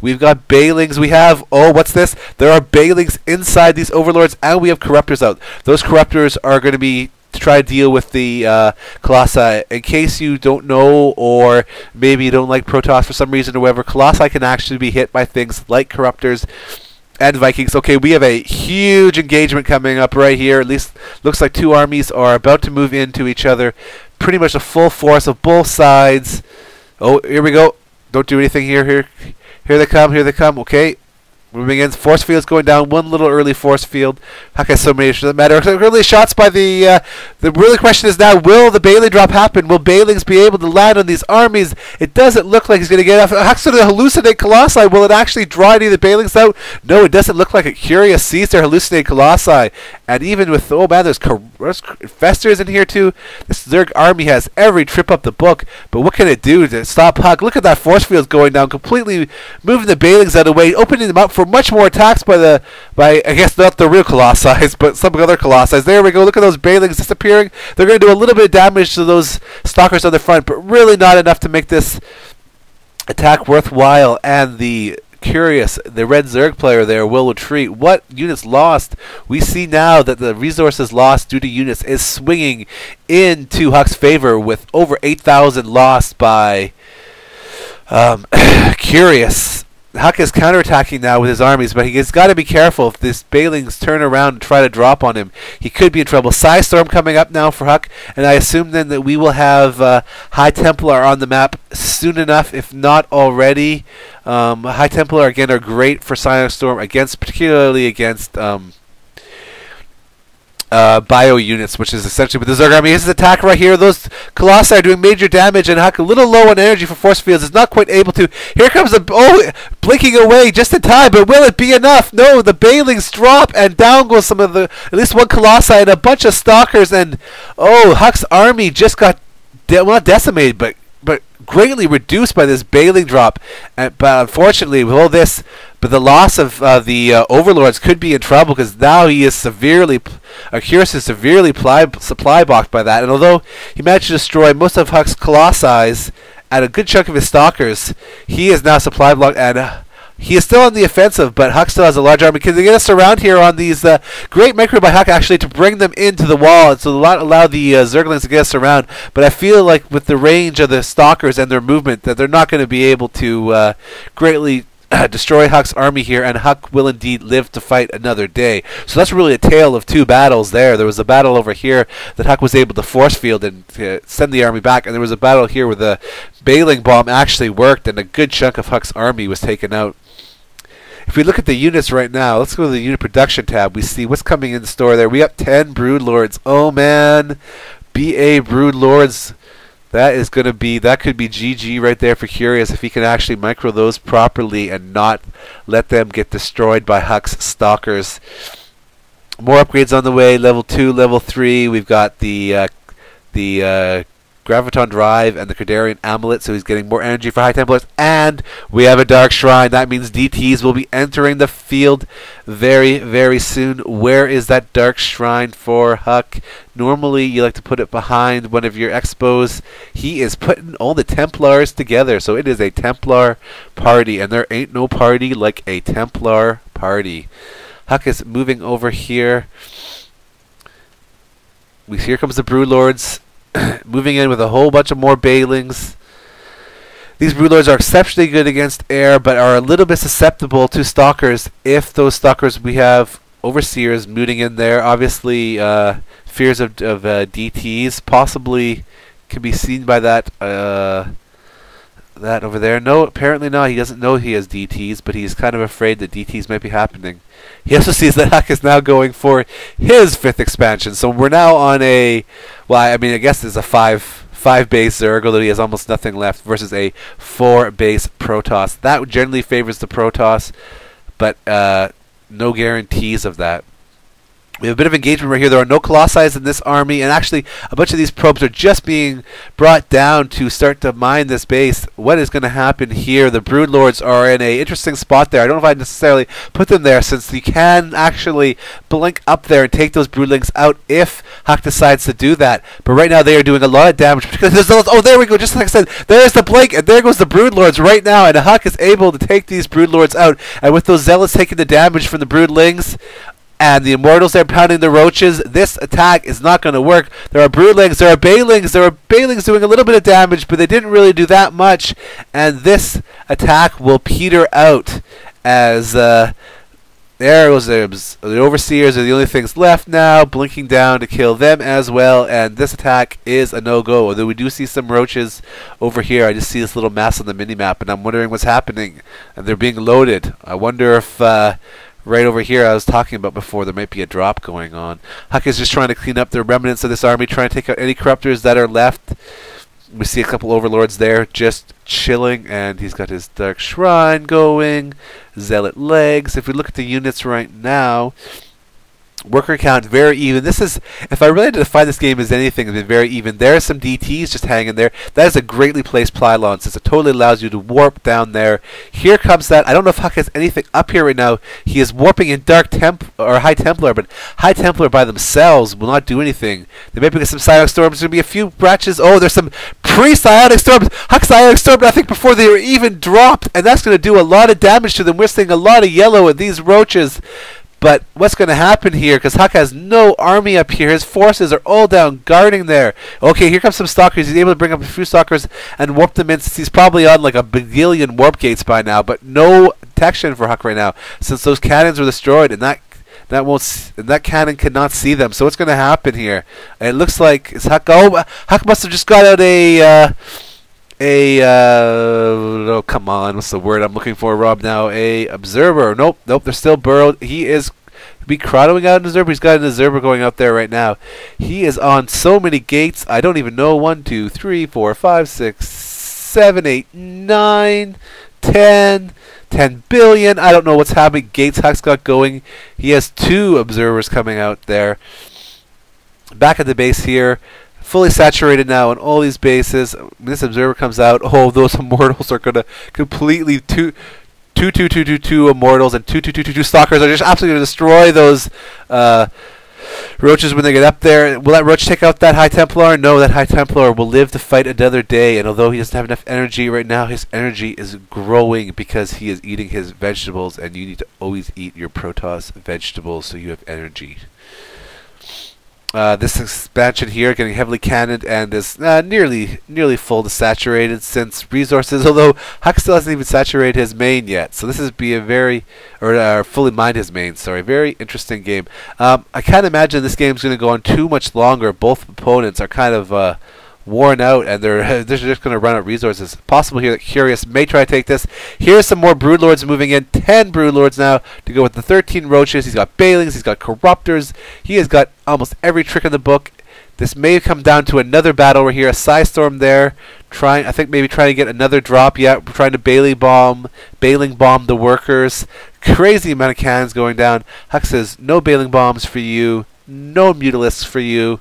We've got Bailings. We have, oh, what's this? There are Bailings inside these Overlords, and we have Corruptors out. Those Corruptors are going to be to try to deal with the Colossi. In case you don't know, or maybe you don't like Protoss for some reason or whatever, Colossi can actually be hit by things like Corruptors and Vikings. Okay, we have a huge engagement coming up right here. At least looks like two armies are about to move into each other. Pretty much a full force of both sides. Oh, here we go. Don't do anything here. Here they come. Here they come. Okay. Moving in. Force field's going down. One little early force field. How can so many doesn't matter? Early shots by the really question is now, will the Bailey drop happen? Will Bailings be able to land on these armies? It doesn't look like he's going to get off. Huck's going to hallucinate Colossi. Will it actually draw any of the Bailings out? No, it doesn't look like it. Curious sees their hallucinate Colossi. And even with, oh man, there's Infestors in here too. This Zerg army has every trip up the book. But what can it do to stop Huck? Look at that force field going down, completely moving the Bailings out of the way, opening them up for much more attacks by I guess not the real Colossi, but some other Colossi. There we go. Look at those Bailings disappearing. They're going to do a little bit of damage to those Stalkers on the front, but really not enough to make this attack worthwhile. And the red Zerg player there will retreat. What units lost? We see now that the resources lost due to units is swinging into Huck's favor, with over 8,000 lost by Curious. Huck is counterattacking now with his armies, but he's got to be careful. If this Bailings turn around and try to drop on him, he could be in trouble. Psystorm coming up now for Huck, and I assume then that we will have High Templar on the map soon enough, if not already. High Templar again are great for Psystorm, particularly against bio units, which is essentially what the Zerg army is. His attack right here. Those Colossi are doing major damage, and Huck a little low on energy for force fields. Is not quite able to. Here comes blinking away just in time, but will it be enough? No, the Bailings drop, and down goes some of the, at least one Colossi and a bunch of Stalkers, and Huck's army just got not decimated, but greatly reduced by this Bailing drop. But unfortunately, with all this, but the loss of the Overlords could be in trouble, because now he is severely, Curious is severely supply blocked by that. And although he managed to destroy most of Huck's Colossi and a good chunk of his Stalkers, he is now supply blocked, and he is still on the offensive, but Huck still has a large army. Can they get us around here on these great micro by Huck actually to bring them into the wall, and so allow the Zerglings to get us around. But I feel like with the range of the Stalkers and their movement, that they're not going to be able to greatly destroy Huck's army here, and Huck will indeed live to fight another day. So that's really a tale of two battles there. There was a battle over here that Huck was able to force field and send the army back, and there was a battle here where the Bailing bomb actually worked, and a good chunk of Huck's army was taken out. If we look at the units right now, let's go to the unit production tab. We see what's coming in the store there. We got 10 Broodlords. Oh man, BA Broodlords. That could be GG right there for Curious, if he can actually micro those properly and not let them get destroyed by Huck's Stalkers. More upgrades on the way. Level 2, level 3. We've got the Graviton Drive and the Cardarian Amulet, so he's getting more energy for High Templars. And we have a Dark Shrine. That means DTs will be entering the field very, very soon. Where is that Dark Shrine for Huck? Normally, you like to put it behind one of your expos. He is putting all the Templars together, so it is a Templar party, and there ain't no party like a Templar party. Huck is moving over here. Here comes the Broodlords. Moving in with a whole bunch of more Bailings. These Broodlords are exceptionally good against air, but are a little bit susceptible to Stalkers. If those Stalkers, we have Overseers moving in there. Obviously, fears of DTs possibly can be seen by that that over there. No, apparently not. He doesn't know he has DTs, but he's kind of afraid that DTs might be happening. He also sees that Huck is now going for his 5th expansion. So we're now on a, well, I mean, I guess it's a 5 base Zerg, although he has almost nothing left, versus a 4 base Protoss. That generally favors the Protoss, but no guarantees of that. We have a bit of engagement right here. There are no Colossi in this army, and actually a bunch of these probes are just being brought down to start to mine this base. What is going to happen here? The Broodlords are in an interesting spot there. I don't know if I'd necessarily put them there, since you can actually blink up there and take those Broodlings out if Huk decides to do that. But right now they are doing a lot of damage because there's oh, there we go. Just like I said, there's the blink, and there goes the Broodlords right now, and Huk is able to take these Broodlords out. And with those Zealots taking the damage from the Broodlings, and the Immortals there pounding the Roaches, this attack is not going to work. There are Broodlings, there are Balings doing a little bit of damage, but they didn't really do that much. And this attack will peter out as there goes the Overseers are the only things left now, blinking down to kill them as well. And this attack is a no-go. Although we do see some Roaches over here. I just see this little mass on the minimap, and I'm wondering what's happening. And they're being loaded. I wonder if right over here I was talking about before, there might be a drop going on. Huk is just trying to clean up the remnants of this army, trying to take out any corruptors that are left. We see a couple overlords there just chilling, and he's got his Dark Shrine going, Zealot legs. If we look at the units right now, worker count very even. This is, if I really had to define this game as anything, it's been very even. There are some DTs just hanging there. That is a greatly placed pylon, since it totally allows you to warp down there. Here comes that. I don't know if Huk has anything up here right now. He is warping in Dark or High Templar, but High Templar by themselves will not do anything. There may be some Psionic Storms. There's going to be a few branches. Oh, there's some pre-Psionic Storms. Huk Psionic Storm, I think, before they were even dropped, and that's going to do a lot of damage to them. We're seeing a lot of yellow with these Roaches. But what's going to happen here, because Huk has no army up here. His forces are all down guarding there. Okay, here comes some Stalkers. He's able to bring up a few Stalkers and warp them in, since he's probably on like a bagillion warp gates by now. But no detection for Huk right now, since those cannons were destroyed, and that cannon cannot see them. So what's going to happen here? It looks like it's Huk. Oh, Huk must have just got out oh, come on, what's the word I'm looking for, Rob? Now a observer. Nope, they're still burrowed. He is be crowding out an observer. He's got an observer going out there right now. He is on so many gates. I don't even know. 1, 2, 3, 4, 5, 6, 7, 8, 9, 10 billion. I don't know what's happening. Gates Huk's got going. He has 2 observers coming out there. Back at the base here, fully saturated now on all these bases. When this observer comes out, oh, those Immortals are going to completely two Immortals and two Stalkers are just absolutely going to destroy those Roaches when they get up there. Will that Roach take out that High Templar? No, that High Templar will live to fight another day, and although he doesn't have enough energy right now, his energy is growing because he is eating his vegetables, and you need to always eat your Protoss vegetables so you have energy. This expansion here getting heavily cannoned and is nearly full to saturated, since resources, although Huk still hasn't even saturated his main yet. So this is be a very, or fully mined his main, sorry, very interesting game. I can't imagine this game's going to go on too much longer. Both opponents are kind of worn out, and they're just going to run out resources. Possible here that Curious may try to take this. Here's some more Broodlords moving in. 10 Broodlords now to go with the 13 Roaches. He's got Balings. He's got Corruptors. He has got almost every trick in the book. This may come down to another battle over here. A Psystorm there. I think maybe trying to get another drop. Yeah, trying to Baling bomb the workers. Crazy amount of cannons going down. Huk says, no Baling bombs for you. No Mutalisks for you.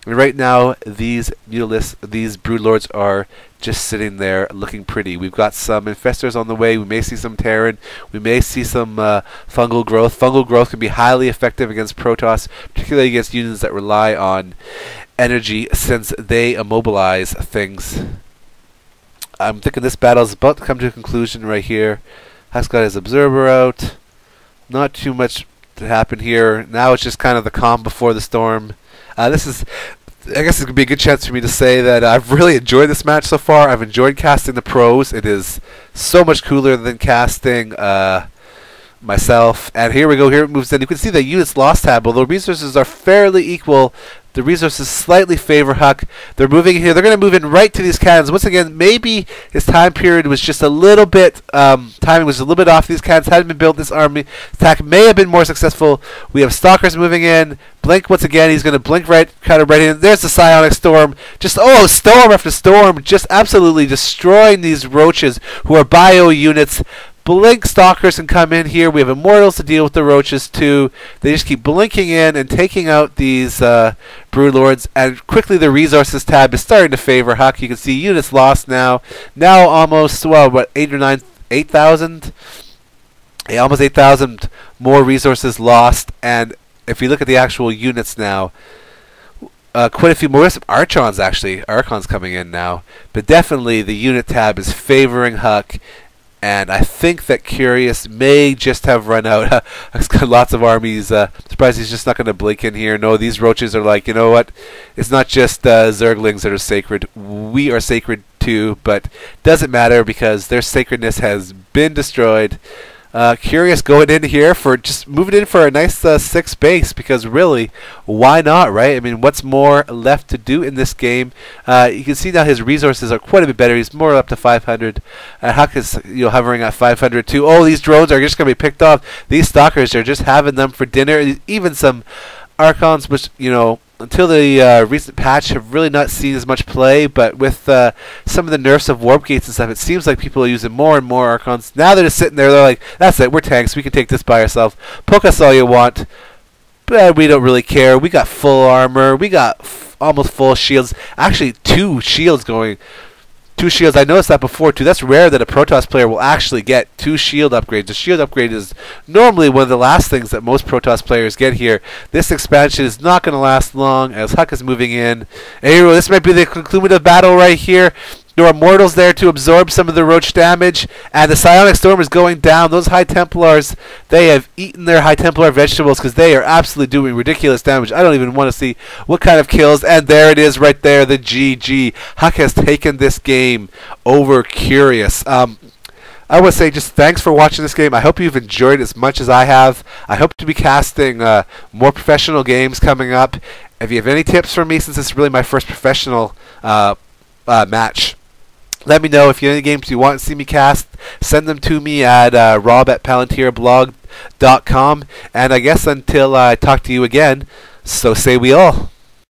And right now, these Broodlords are just sitting there looking pretty. We've got some Infestors on the way. We may see some Terran. We may see some Fungal Growth. Fungal Growth can be highly effective against Protoss, particularly against units that rely on energy, since they immobilize things. I'm thinking this battle is about to come to a conclusion right here. Huk's got his Observer out. Not too much to happen here. Now it's just kind of the calm before the storm. I guess this could be a good chance for me to say that I've really enjoyed this match so far. I've enjoyed casting the pros. It is so much cooler than casting myself. And here we go. Here it moves in. You can see the units lost tab. Although resources are fairly equal, the resources slightly favor Huk. They're moving here. They're going to move in right to these cannons. Once again, maybe his time period was just a little bit, timing was a little bit off. These cannons hadn't been built. This army attack may have been more successful. We have Stalkers moving in. Blink once again. He's going to blink right, kind of right in. There's the Psionic Storm. Just, oh, storm after storm. Just absolutely destroying these Roaches, who are bio units. Blink Stalkers can come in here. We have Immortals to deal with the Roaches too. They just keep blinking in and taking out these Brood Lords, and quickly the Resources tab is starting to favor Huck. You can see units lost now. Now almost, well, what, 8,000? Yeah, almost 8,000 more resources lost, and if you look at the actual units now, quite a few more. Some Archons, actually. Archons coming in now. But definitely the unit tab is favoring Huck. And I think that Curious may just have run out. He's got lots of armies. Surprised he's just not going to blink in here. No, these Roaches are like, you know what? It's not just Zerglings that are sacred. We are sacred too. But doesn't matter because their sacredness has been destroyed. Curious going in here for just moving in for a nice 6 base, because really, why not, right? I mean, what's more left to do in this game? You can see now his resources are quite a bit better. He's more up to 500. Huck is hovering at 500 too. Oh, these drones are just going to be picked off. These Stalkers are just having them for dinner. Even some Archons, which, until the recent patch, have really not seen as much play, but with some of the nerfs of warp gates and stuff, it seems like people are using more and more Archons. Now they're just sitting there, they're like, that's it, we're tanks, we can take this by ourselves. Poke us all you want, but we don't really care. We got full armor, we got almost full shields. Actually, 2 shields going. 2 shields. I noticed that before too. That's rare that a Protoss player will actually get 2 shield upgrades. The shield upgrade is normally one of the last things that most Protoss players get here. This expansion is not going to last long as Huck is moving in. Anyway, this might be the conclusive battle right here. There are Mortals there to absorb some of the Roach damage, and the Psionic Storm is going down. Those High Templars, they have eaten their High Templar vegetables because they are absolutely doing ridiculous damage. I don't even want to see what kind of kills, and there it is right there, the GG. Huck has taken this game over Curious. I would say just thanks for watching this game. I hope you've enjoyed it as much as I have. I hope to be casting more professional games coming up. If you have any tips for me, since this is really my first professional match, let me know. If you have any games you want to see me cast, send them to me at rob@palantirblog.com. And I guess until I talk to you again, so say we all.